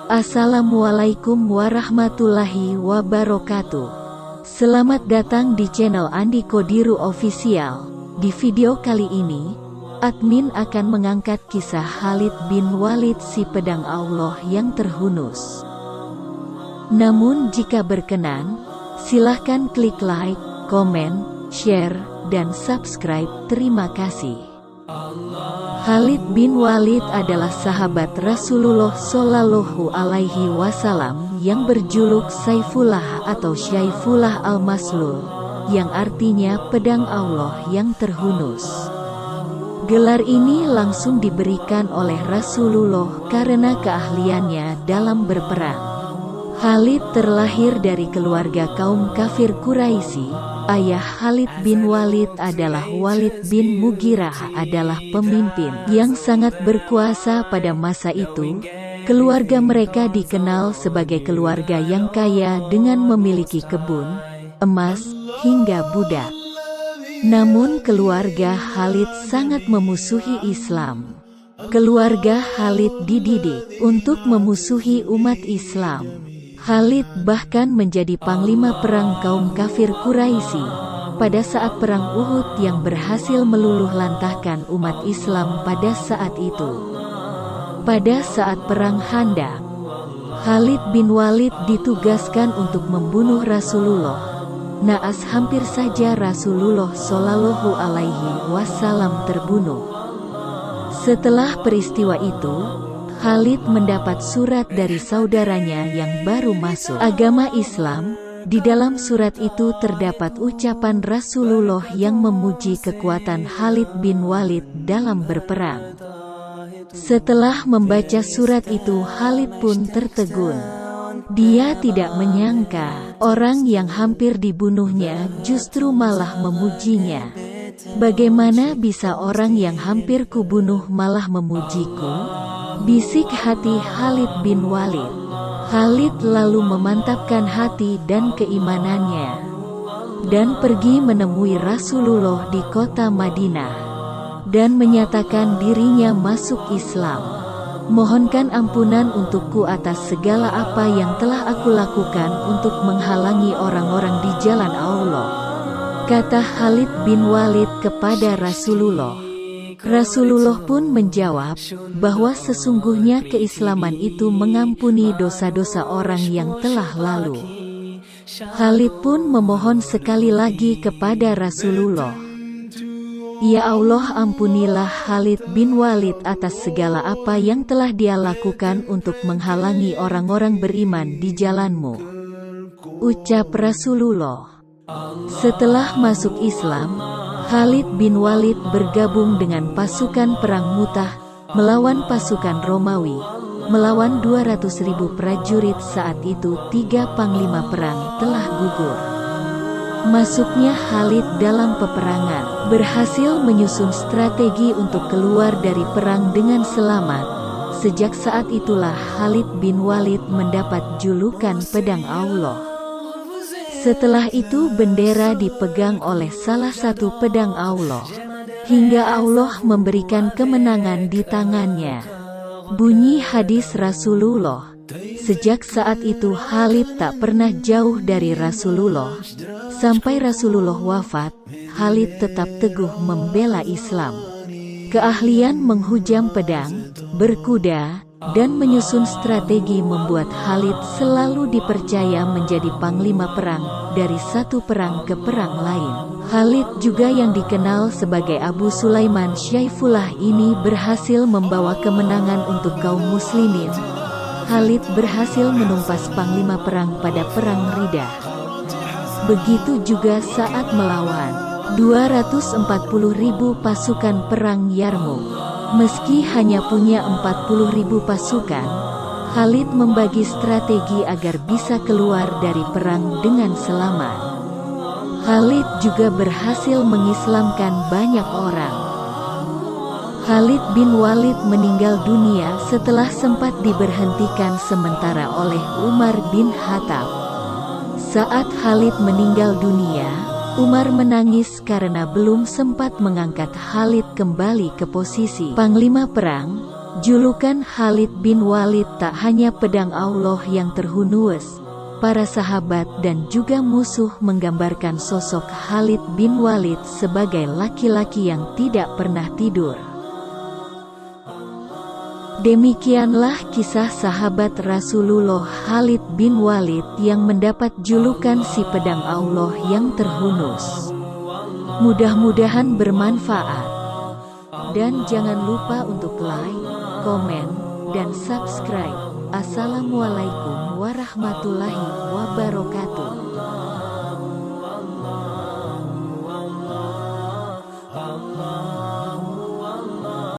Assalamualaikum warahmatullahi wabarakatuh. Selamat datang di channel Andi Kodiru Official. Di video kali ini, admin akan mengangkat kisah Khalid bin Walid si pedang Allah yang terhunus. Namun jika berkenan, silahkan klik like, komen, share, dan subscribe. Terima kasih. Khalid bin Walid adalah sahabat Rasulullah Shallallahu Alaihi Wasallam yang berjuluk Saifullah atau Syaifullah al-Maslul, yang artinya pedang Allah yang terhunus. Gelar ini langsung diberikan oleh Rasulullah karena keahliannya dalam berperang. Khalid terlahir dari keluarga kaum kafir Quraisy. Ayah Khalid bin Walid adalah Walid bin Mughirah, adalah pemimpin yang sangat berkuasa pada masa itu. Keluarga mereka dikenal sebagai keluarga yang kaya dengan memiliki kebun, emas, hingga budak. Namun keluarga Khalid sangat memusuhi Islam. Keluarga Khalid dididik untuk memusuhi umat Islam. Khalid bahkan menjadi panglima perang kaum kafir Quraisy pada saat perang Uhud yang berhasil meluluh lantahkan umat Islam pada saat itu. Pada saat perang Khandaq, Khalid bin Walid ditugaskan untuk membunuh Rasulullah. Naas hampir saja Rasulullah Shallallahu Alaihi Wasallam terbunuh. Setelah peristiwa itu, Khalid mendapat surat dari saudaranya yang baru masuk agama Islam. Di dalam surat itu terdapat ucapan Rasulullah yang memuji kekuatan Khalid bin Walid dalam berperang. Setelah membaca surat itu, Khalid pun tertegun. Dia tidak menyangka orang yang hampir dibunuhnya justru malah memujinya. Bagaimana bisa orang yang hampir kubunuh malah memujiku? Bisik hati Khalid bin Walid. Khalid lalu memantapkan hati dan keimanannya, dan pergi menemui Rasulullah di kota Madinah, dan menyatakan dirinya masuk Islam. Mohonkan ampunan untukku atas segala apa yang telah aku lakukan untuk menghalangi orang-orang di jalan Allah, kata Khalid bin Walid kepada Rasulullah. Rasulullah pun menjawab bahwa sesungguhnya keislaman itu mengampuni dosa-dosa orang yang telah lalu. Khalid pun memohon sekali lagi kepada Rasulullah, "Ya Allah, ampunilah Khalid bin Walid atas segala apa yang telah dia lakukan untuk menghalangi orang-orang beriman di jalan-Mu," ucap Rasulullah. Setelah masuk Islam, Khalid bin Walid bergabung dengan pasukan perang Mu'tah, melawan pasukan Romawi, melawan 200.000 prajurit. Saat itu 3 panglima perang telah gugur. Masuknya Khalid dalam peperangan berhasil menyusun strategi untuk keluar dari perang dengan selamat. Sejak saat itulah Khalid bin Walid mendapat julukan pedang Allah. Setelah itu bendera dipegang oleh salah satu pedang Allah, hingga Allah memberikan kemenangan di tangannya. Bunyi hadis Rasulullah. Sejak saat itu Khalid tak pernah jauh dari Rasulullah. Sampai Rasulullah wafat, Khalid tetap teguh membela Islam. Keahlian menghujam pedang, berkuda, dan menyusun strategi membuat Khalid selalu dipercaya menjadi panglima perang dari satu perang ke perang lain. Khalid juga yang dikenal sebagai Abu Sulaiman Syaifullah ini berhasil membawa kemenangan untuk kaum muslimin. Khalid berhasil menumpas panglima perang pada perang Riddah. Begitu juga saat melawan 240.000 pasukan perang Yarmouk. Meski hanya punya 40.000 pasukan, Khalid membagi strategi agar bisa keluar dari perang dengan selamat. Khalid juga berhasil mengislamkan banyak orang. Khalid bin Walid meninggal dunia setelah sempat diberhentikan sementara oleh Umar bin Khattab. Saat Khalid meninggal dunia, Umar menangis karena belum sempat mengangkat Khalid kembali ke posisi panglima perang. Julukan Khalid bin Walid tak hanya pedang Allah yang terhunus. Para sahabat dan juga musuh menggambarkan sosok Khalid bin Walid sebagai laki-laki yang tidak pernah tidur. Demikianlah kisah sahabat Rasulullah Khalid bin Walid yang mendapat julukan si pedang Allah yang terhunus. Mudah-mudahan bermanfaat. Dan jangan lupa untuk like, komen, dan subscribe. Assalamualaikum warahmatullahi wabarakatuh.